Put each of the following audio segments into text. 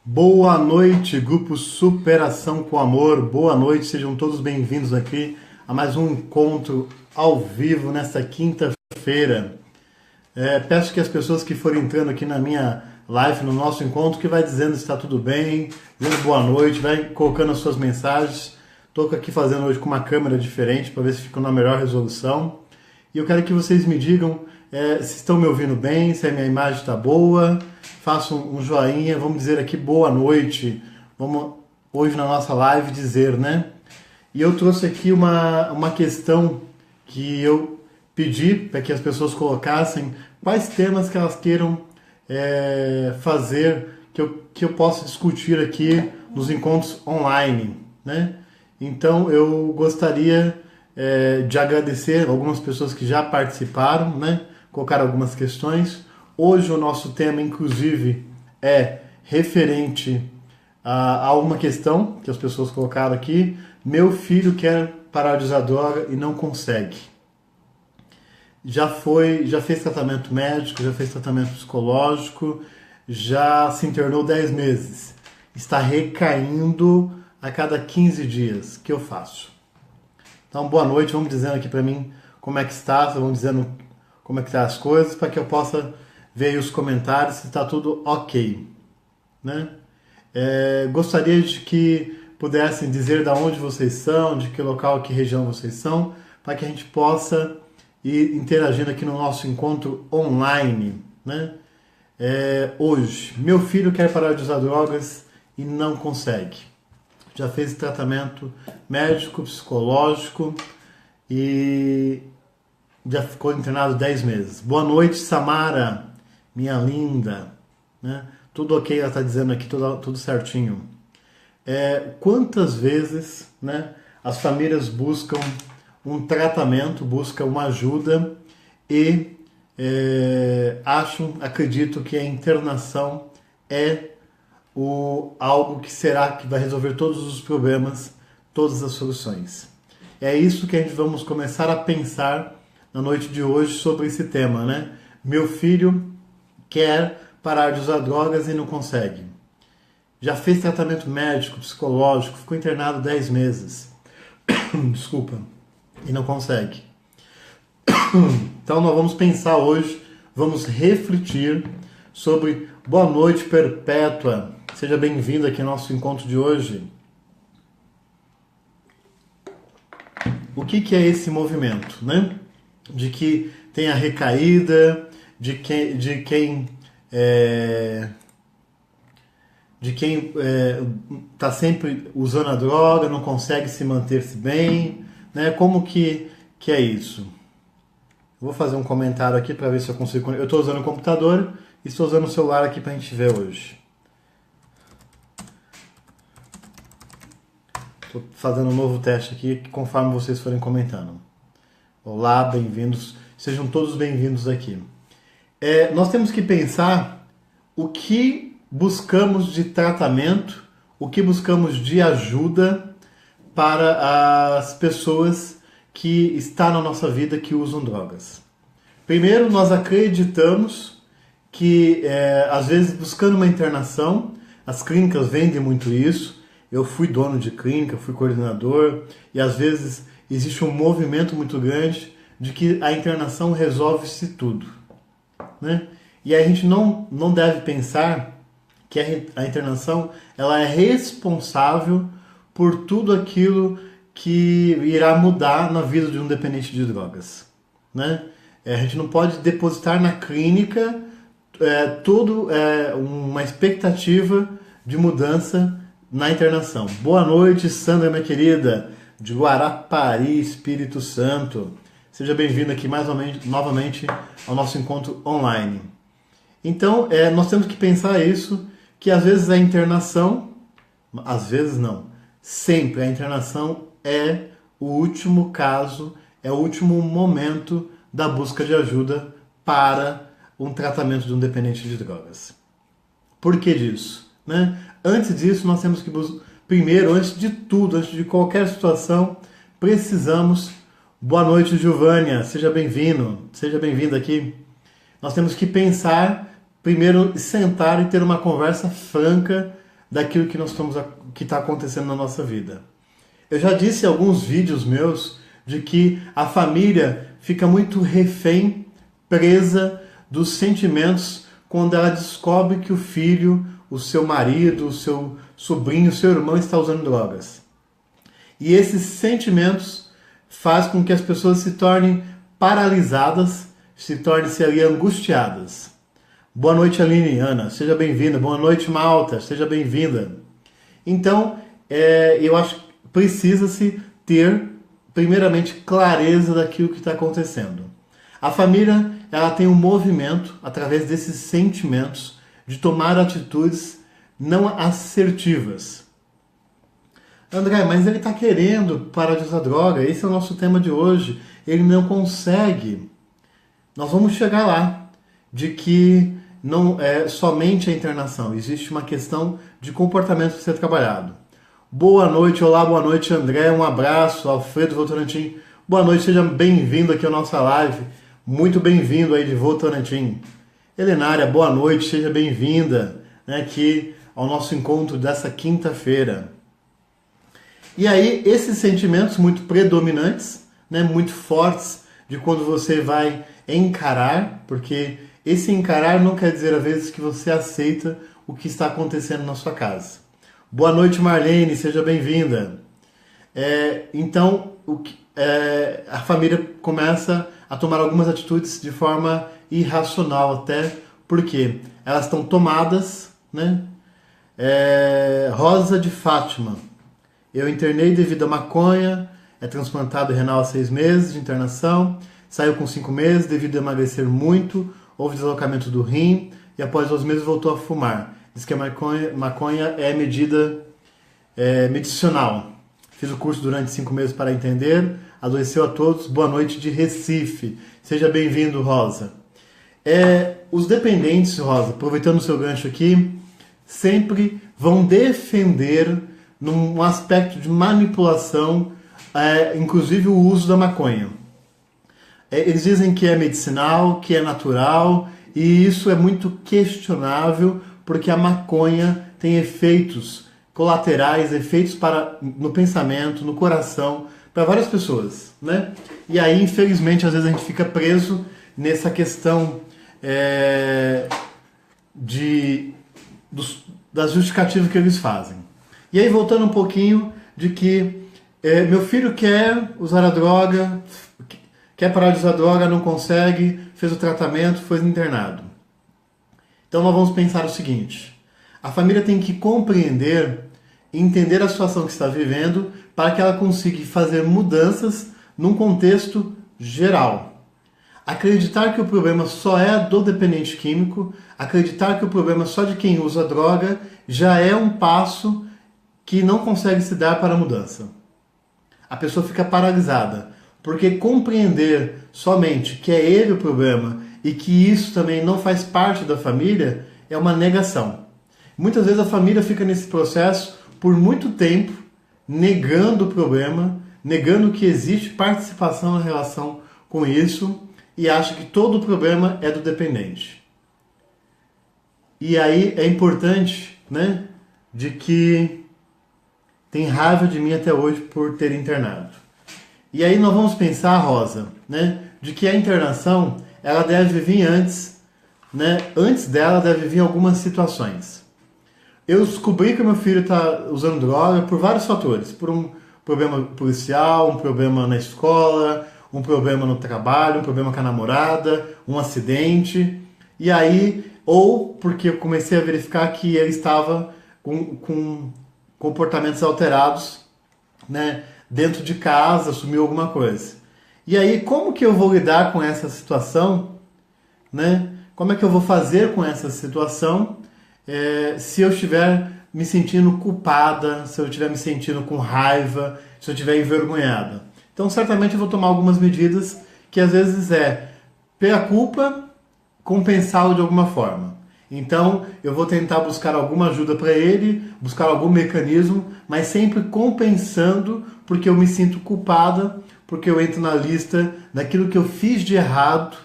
Boa noite, grupo Superação com Amor. Boa noite, sejam todos bem-vindos aqui a mais um encontro ao vivo nesta quinta-feira. Peço que as pessoas que forem entrando aqui na minha live, no nosso encontro, que vai dizendo se está tudo bem, dizendo boa noite, vai colocando as suas mensagens. Estou aqui fazendo hoje com uma câmera diferente para ver se fica na melhor resolução. E eu quero que vocês me digam se estão me ouvindo bem, se a minha imagem está boa. Façam um joinha, vamos dizer aqui boa noite. Vamos hoje na nossa live dizer, né? E eu trouxe aqui uma questão que eu pedi para que as pessoas colocassem quais temas que elas queiram fazer, que eu possa discutir aqui nos encontros online, né? Então eu gostaria de agradecer algumas pessoas que já participaram, né? Colocaram algumas questões. Hoje o nosso tema, inclusive, é referente a uma questão que as pessoas colocaram aqui. Meu filho quer parar de usar droga e não consegue. Já fez tratamento médico, já fez tratamento psicológico, já se internou 10 meses. Está recaindo a cada 15 dias. O que eu faço? Então, boa noite. Vamos dizendo aqui para mim como é que está, vamos dizendo como é que estão as coisas, para que eu possa ver aí os comentários se está tudo ok, né? Gostaria de que pudessem dizer de onde vocês são, de que local, que região vocês são, para que a gente possa ir interagindo aqui no nosso encontro online, né? Hoje, meu filho quer parar de usar drogas e não consegue. Já fez tratamento médico, psicológico e já ficou internado 10 meses. Boa noite, Samara, minha linda, né? Tudo ok, ela está dizendo aqui, tudo certinho. Quantas vezes, né, as famílias buscam um tratamento, buscam uma ajuda e acreditam que a internação é algo que vai resolver todos os problemas, todas as soluções. É isso que a gente vamos começar a pensar na noite de hoje sobre esse tema, né? Meu filho quer parar de usar drogas e não consegue. Já fez tratamento médico, psicológico, ficou internado 10 meses. Desculpa. E não consegue. Então nós vamos pensar hoje, vamos refletir sobre Boa Noite Perpétua. Seja bem-vindo aqui ao nosso encontro de hoje. O que é esse movimento, né? De que tem a recaída, de quem está sempre usando a droga, não consegue se manter-se bem, né? Como que é isso? Vou fazer um comentário aqui para ver se eu consigo. Eu estou usando o computador e estou usando o celular aqui para a gente ver hoje. Estou fazendo um novo teste aqui, conforme vocês forem comentando. Olá, bem-vindos. Sejam todos bem-vindos aqui. Nós temos que pensar o que buscamos de tratamento, o que buscamos de ajuda para as pessoas que estão na nossa vida que usam drogas. Primeiro, nós acreditamos que, às vezes, buscando uma internação, as clínicas vendem muito isso. Eu fui dono de clínica, fui coordenador, e às vezes existe um movimento muito grande de que a internação resolve-se tudo, né? E a gente não deve pensar que a internação ela é responsável por tudo aquilo que irá mudar na vida de um dependente de drogas, né? A gente não pode depositar na clínica uma expectativa de mudança na internação. Boa noite, Sandra, minha querida, de Guarapari, Espírito Santo. Seja bem-vindo aqui novamente ao nosso encontro online. Então, nós temos que pensar isso, que às vezes a internação, às vezes não, sempre a internação é o último caso, é o último momento da busca de ajuda para um tratamento de um dependente de drogas. Por que disso, né? Antes disso, nós temos que primeiro, antes de tudo, antes de qualquer situação, precisamos... Boa noite, Giovânia, seja bem-vindo, seja bem-vinda aqui. Nós temos que pensar, primeiro, sentar e ter uma conversa franca daquilo que está acontecendo na nossa vida. Eu já disse em alguns vídeos meus de que a família fica muito refém, presa dos sentimentos quando ela descobre que o filho, o seu marido, o seu sobrinho, o seu irmão está usando drogas. E esses sentimentos fazem com que as pessoas se tornem paralisadas, se tornem-se ali angustiadas. Boa noite, Aline, Ana, seja bem-vinda. Boa noite, Malta, seja bem-vinda. Então, eu acho que precisa-se ter, primeiramente, clareza daquilo que está acontecendo. A família, ela tem um movimento, através desses sentimentos, de tomar atitudes não assertivas. André, mas ele está querendo parar de usar droga, esse é o nosso tema de hoje. Ele não consegue. Nós vamos chegar lá, de que não é somente a internação, existe uma questão de comportamento a ser trabalhado. Boa noite, olá, boa noite, André, um abraço, Alfredo Votorantim. Boa noite, seja bem-vindo aqui à nossa live, muito bem-vindo aí de Votorantim. Helenária, boa noite, seja bem-vinda, né, aqui ao nosso encontro dessa quinta-feira. E aí, esses sentimentos muito predominantes, né, muito fortes, de quando você vai encarar, porque esse encarar não quer dizer, às vezes, que você aceita o que está acontecendo na sua casa. Boa noite, Marlene, seja bem-vinda. Então, a família começa a tomar algumas atitudes de forma irracional, até porque elas estão tomadas, né? Rosa de Fátima. Eu internei devido a maconha, é transplantado renal há 6 meses de internação, saiu com 5 meses devido a emagrecer muito, houve deslocamento do rim e após 2 meses voltou a fumar. Diz que a maconha é medida medicinal. Fiz o curso durante 5 meses para entender, adoeceu a todos. Boa noite de Recife. Seja bem-vindo, Rosa. Os dependentes, Rosa, aproveitando o seu gancho aqui, sempre vão defender num aspecto de manipulação, inclusive o uso da maconha. Eles dizem que é medicinal, que é natural, e isso é muito questionável, porque a maconha tem efeitos colaterais, efeitos no pensamento, no coração, para várias pessoas, né? E aí, infelizmente, às vezes a gente fica preso nessa questão das justificativas que eles fazem. E aí, voltando um pouquinho de que meu filho quer usar a droga, quer parar de usar a droga, não consegue, fez o tratamento, foi internado. Então nós vamos pensar o seguinte: a família tem que compreender e entender a situação que está vivendo para que ela consiga fazer mudanças num contexto geral. Acreditar que o problema só é do dependente químico, acreditar que o problema é só de quem usa droga, já é um passo que não consegue se dar para a mudança. A pessoa fica paralisada, porque compreender somente que é ele o problema e que isso também não faz parte da família é uma negação. Muitas vezes a família fica nesse processo por muito tempo, negando o problema, negando que existe participação na relação com isso e acha que todo o problema é do dependente. E aí é importante, né, de que tem raiva de mim até hoje por ter internado. E aí nós vamos pensar, Rosa, né, de que a internação ela deve vir antes, né, antes dela deve vir algumas situações. Eu descobri que meu filho está usando droga por vários fatores, por um problema policial, um problema na escola, um problema no trabalho, um problema com a namorada, um acidente, e aí, ou porque eu comecei a verificar que ele estava com comportamentos alterados, né, dentro de casa, assumiu alguma coisa. E aí, como que eu vou lidar com essa situação, né? Como é que eu vou fazer com essa situação se eu estiver me sentindo culpada, se eu estiver me sentindo com raiva, se eu estiver envergonhada? Então, certamente eu vou tomar algumas medidas que às vezes pela culpa, compensá-lo de alguma forma. Então, eu vou tentar buscar alguma ajuda para ele, buscar algum mecanismo, mas sempre compensando, porque eu me sinto culpada, porque eu entro na lista daquilo que eu fiz de errado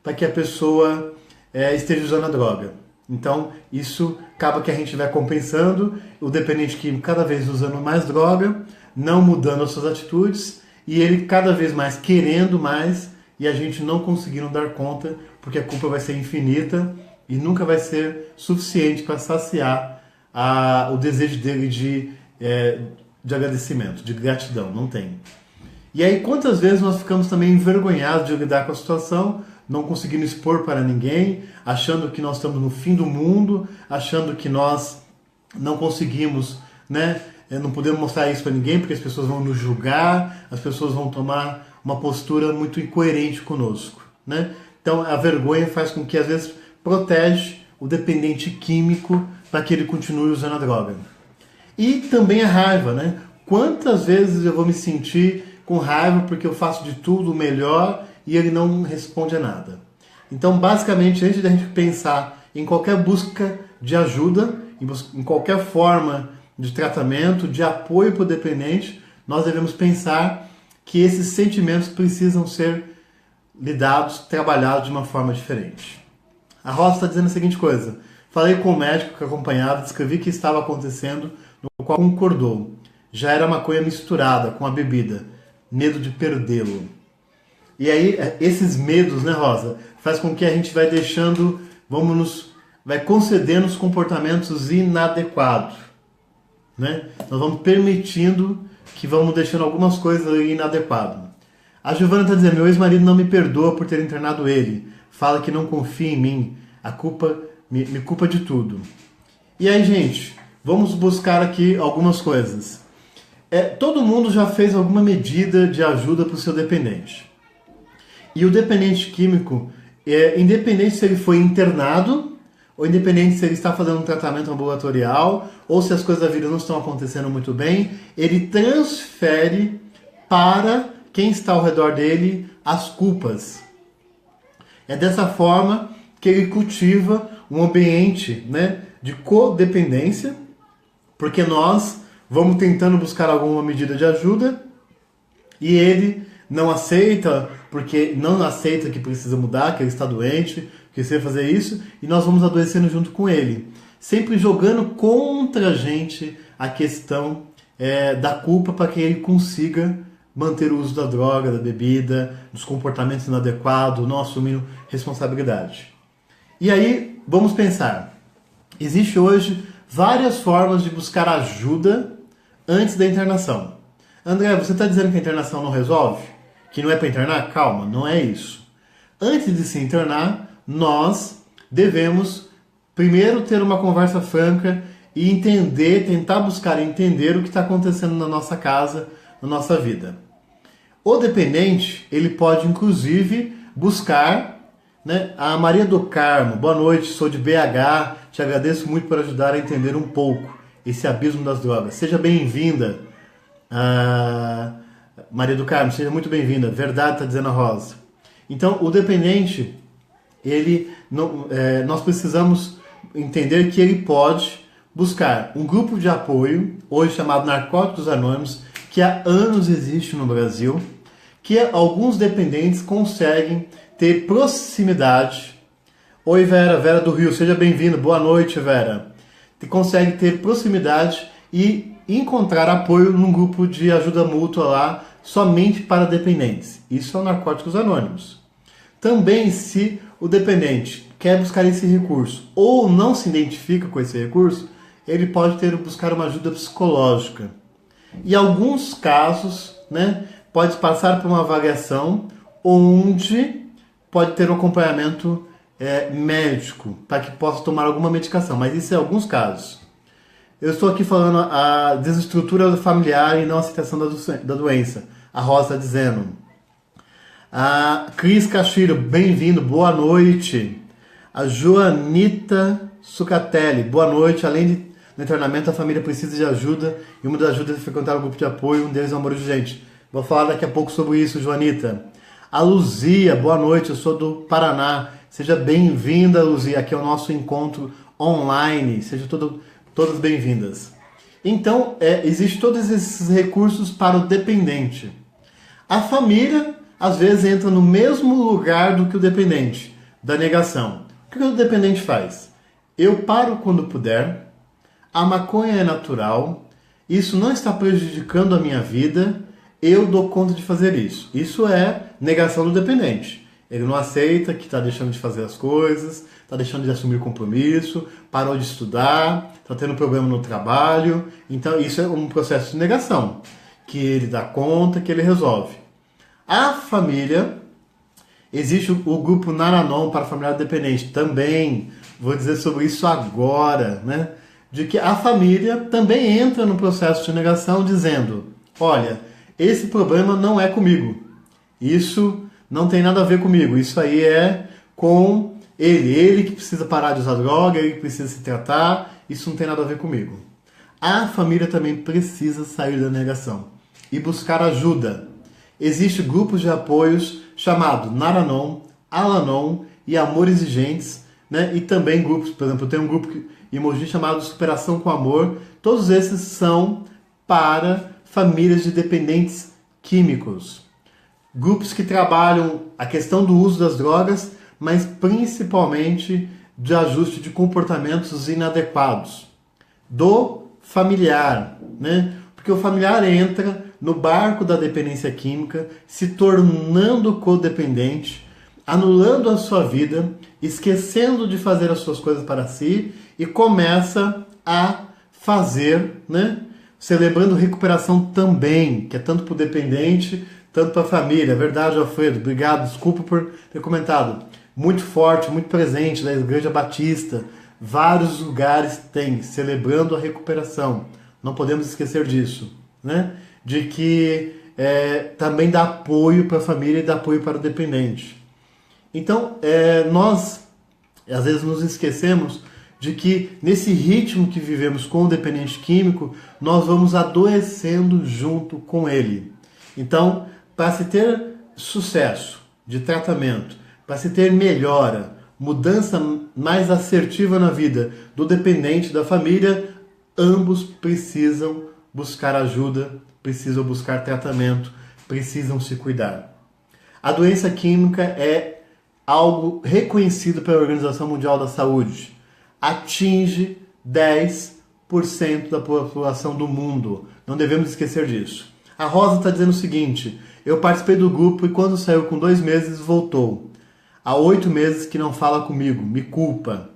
para que a pessoa esteja usando a droga. Então, isso acaba que a gente vai compensando o dependente químico cada vez usando mais droga, não mudando as suas atitudes, e ele cada vez mais querendo mais, e a gente não conseguindo dar conta, porque a culpa vai ser infinita e nunca vai ser suficiente para saciar o desejo dele de agradecimento, de gratidão. Não tem. E aí, quantas vezes nós ficamos também envergonhados de lidar com a situação, não conseguindo expor para ninguém, achando que nós estamos no fim do mundo, achando que nós não conseguimos, né? Não podemos mostrar isso para ninguém porque as pessoas vão nos julgar, as pessoas vão tomar uma postura muito incoerente conosco, né? Então a vergonha faz com que às vezes protege o dependente químico para que ele continue usando a droga. E também a raiva, né? Quantas vezes eu vou me sentir com raiva porque eu faço de tudo o melhor e ele não responde a nada. Então, basicamente, antes da gente pensar em qualquer busca de ajuda, em qualquer forma de tratamento, de apoio para o dependente, nós devemos pensar que esses sentimentos precisam ser lidados, trabalhados de uma forma diferente. A Rosa está dizendo a seguinte coisa: falei com o médico que acompanhava, descrevi o que estava acontecendo, no qual concordou. Já era maconha misturada com a bebida, medo de perdê-lo. E aí, esses medos, né, Rosa, faz com que a gente vai deixando, vai concedendo os comportamentos inadequados, né? Nós vamos permitindo que vamos deixando algumas coisas inadequadas. A Giovana está dizendo: meu ex-marido não me perdoa por ter internado ele. Fala que não confia em mim. A culpa me culpa de tudo. E aí, gente, vamos buscar aqui algumas coisas. Todo mundo já fez alguma medida de ajuda para o seu dependente. E o dependente químico, independente se ele foi internado, ou independente se ele está fazendo um tratamento ambulatorial, ou se as coisas da vida não estão acontecendo muito bem, ele transfere para quem está ao redor dele as culpas. É dessa forma que ele cultiva um ambiente, né, de codependência, porque nós vamos tentando buscar alguma medida de ajuda e ele não aceita, porque não aceita que precisa mudar, que ele está doente, que precisa fazer isso, e nós vamos adoecendo junto com ele. Sempre jogando contra a gente a questão da culpa para que ele consiga manter o uso da droga, da bebida, dos comportamentos inadequados, não assumindo responsabilidade. E aí, vamos pensar. Existe hoje várias formas de buscar ajuda antes da internação. André, você está dizendo que a internação não resolve? Que não é para internar? Calma, não é isso. Antes de se internar, nós devemos primeiro ter uma conversa franca e tentar buscar entender o que está acontecendo na nossa casa, na nossa vida. O dependente, ele pode inclusive buscar, né? A Maria do Carmo: boa noite, sou de BH, te agradeço muito por ajudar a entender um pouco esse abismo das drogas. Seja bem-vinda, Maria do Carmo, seja muito bem-vinda. Verdade, está dizendo a Rosa. Então, o dependente, nós precisamos entender que ele pode buscar um grupo de apoio, hoje chamado Narcóticos Anônimos, que há anos existe no Brasil, que alguns dependentes conseguem ter proximidade. Oi, Vera do Rio, seja bem-vinda. Boa noite, Vera. Consegue ter proximidade e encontrar apoio num grupo de ajuda mútua lá, somente para dependentes. Isso é o Narcóticos Anônimos. Também, se o dependente quer buscar esse recurso ou não se identifica com esse recurso, ele pode buscar uma ajuda psicológica. Em alguns casos, né, pode passar por uma avaliação onde pode ter um acompanhamento médico para que possa tomar alguma medicação, mas isso é alguns casos. Eu estou aqui falando a desestrutura familiar e não a aceitação da doença. A Rosa está dizendo. A Cris Cachiro, bem-vindo, boa noite. A Joanita Sucatelli, boa noite. Além do internamento, a família precisa de ajuda e uma das ajudas é frequentar um grupo de apoio, um deles é o Amor Urgente. Vou falar daqui a pouco sobre isso, Joanita. A Luzia, boa noite, eu sou do Paraná. Seja bem-vinda, Luzia, aqui é o nosso encontro online. Sejam todas bem-vindas. Então, existem todos esses recursos para o dependente. A família, às vezes, entra no mesmo lugar do que o dependente, da negação. O que o dependente faz? eu paro quando puder, a maconha é natural, isso não está prejudicando a minha vida, eu dou conta de fazer isso. Isso é negação do dependente. Ele não aceita que está deixando de fazer as coisas, está deixando de assumir compromisso, parou de estudar, está tendo problema no trabalho. Então isso é um processo de negação, que ele dá conta, que ele resolve. A família, existe o grupo Naranon para familiar dependente, também vou dizer sobre isso agora, né? De que a família também entra no processo de negação dizendo, olha, esse problema não é comigo, isso não tem nada a ver comigo, isso aí é com ele que precisa parar de usar droga, ele que precisa se tratar, isso não tem nada a ver comigo. A família também precisa sair da negação e buscar ajuda. Existem grupos de apoios chamados Naranon, Alanon e Amor Exigentes, né? E também grupos, por exemplo, tem um grupo em Mogi chamado Superação com Amor. Todos esses são para famílias de dependentes químicos. Grupos que trabalham a questão do uso das drogas, mas principalmente de ajuste de comportamentos inadequados. Do familiar, né? Porque o familiar entra no barco da dependência química, se tornando codependente, anulando a sua vida, esquecendo de fazer as suas coisas para si e começa a fazer, né? Celebrando recuperação também, que é tanto para o dependente, tanto para a família. É verdade, Alfredo, obrigado, desculpa por ter comentado. Muito forte, muito presente da Igreja Batista. Vários lugares tem, celebrando a recuperação. Não podemos esquecer disso, né? De que também dá apoio para a família e dá apoio para o dependente. Então, nós, às vezes, nos esquecemos de que nesse ritmo que vivemos com o dependente químico, nós vamos adoecendo junto com ele. Então, para se ter sucesso de tratamento, para se ter melhora, mudança mais assertiva na vida do dependente, da família, ambos precisam buscar ajuda, precisam buscar tratamento, precisam se cuidar. A doença química é algo reconhecido pela Organização Mundial da Saúde. Atinge 10% da população do mundo. Não devemos esquecer disso. A Rosa está dizendo o seguinte, eu participei do grupo e quando saiu com 2 meses voltou. Há 8 meses que não fala comigo, me culpa.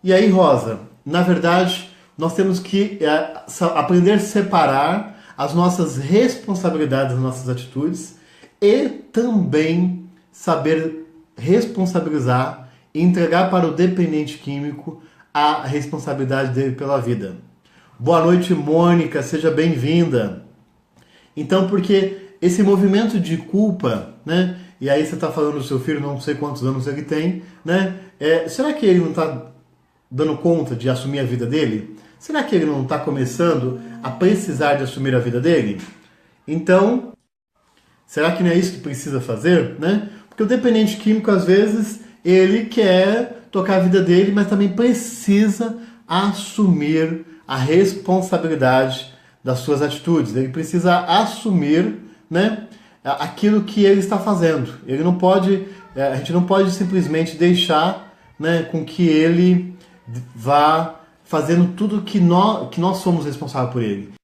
E aí, Rosa, na verdade, nós temos que aprender a separar as nossas responsabilidades, as nossas atitudes e também saber responsabilizar e entregar para o dependente químico a responsabilidade dele pela vida. Boa noite, Mônica, seja bem-vinda. Então, porque esse movimento de culpa, né? E aí você está falando do seu filho, não sei quantos anos ele tem, né? Será que ele não está dando conta de assumir a vida dele? Será que ele não está começando a precisar de assumir a vida dele? Então, será que não é isso que precisa fazer, né? Porque o dependente químico, às vezes, ele quer tocar a vida dele, mas também precisa assumir a responsabilidade das suas atitudes. Ele precisa assumir, né, aquilo que ele está fazendo. Ele não pode, a gente não pode simplesmente deixar, né, com que ele vá fazendo tudo que nós somos responsáveis por ele.